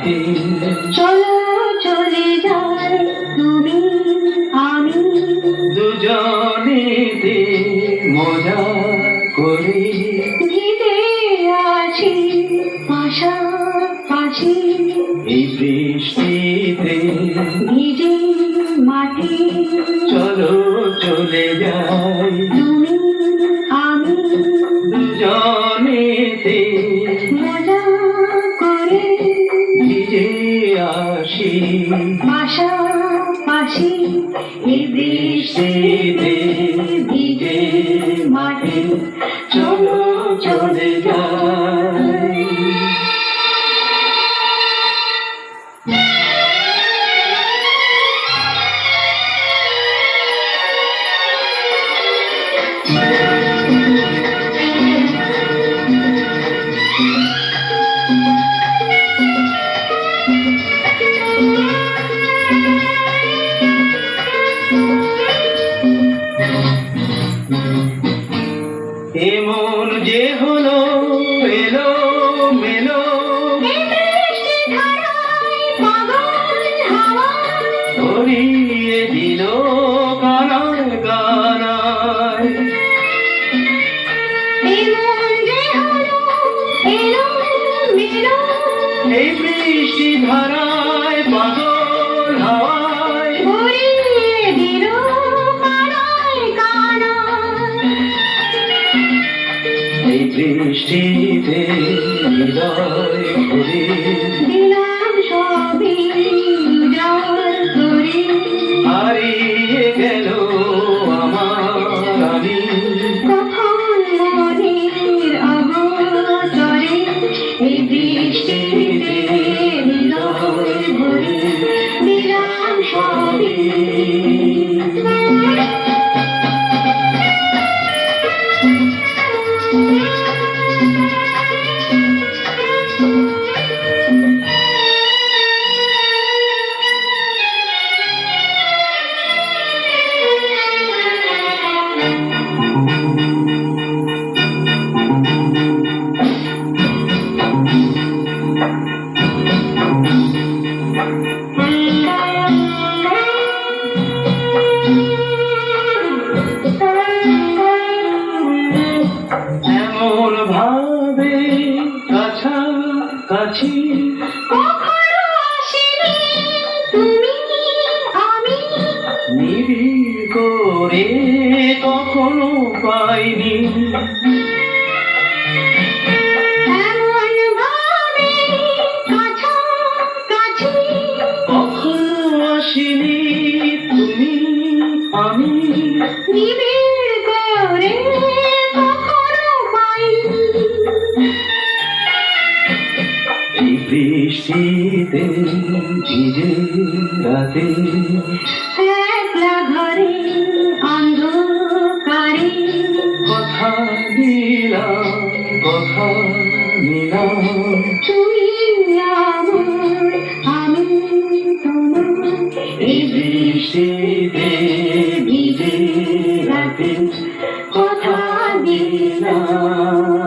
সাথে চলো চলে যাই তুমি আমি দুজনেতে মজা করে ভিজে আছি পাশাপাশি এই বৃষ্টিতে ভিজে মাটি চলো চলে যাই তুমি আমি দুজনেতে মজা করে ভিজে আসি পাশাপাশি এই বৃষ্টিতে ভিজে মাটি চলো চলে যাই। এমন যে হলো এলো মেলো ধরিয়ে দিল কানায় কানায় এই বৃষ্টি ধারায় পাগল হাওয়ায় এই বৃষ্টিতে হৃদয় ভরে দিলাম সবই উজাড় করে হারিয়ে গেল আমার আমি কখন মনের অগোচরে এই বৃষ্টিতে হৃদয় ভরে দিলাম সবই এমন ভাবে কাছাকাছি কখনো আসিনি তুমি আমি নিবিড় করে কখনো পাইনি এমন ভাবে কাছাকাছি কখনো আসিনি তুমি আমি নিবিড় করে কখনো পাইনি এই বৃষ্টিতে ভিজে রাতে একলা ঘরে অন্ধকারে কথা দিলাম কথা নিলাম তুমি আমার আমি তোমার এই বৃষ্টিতে ভিজে রাতে কথা দিলাম।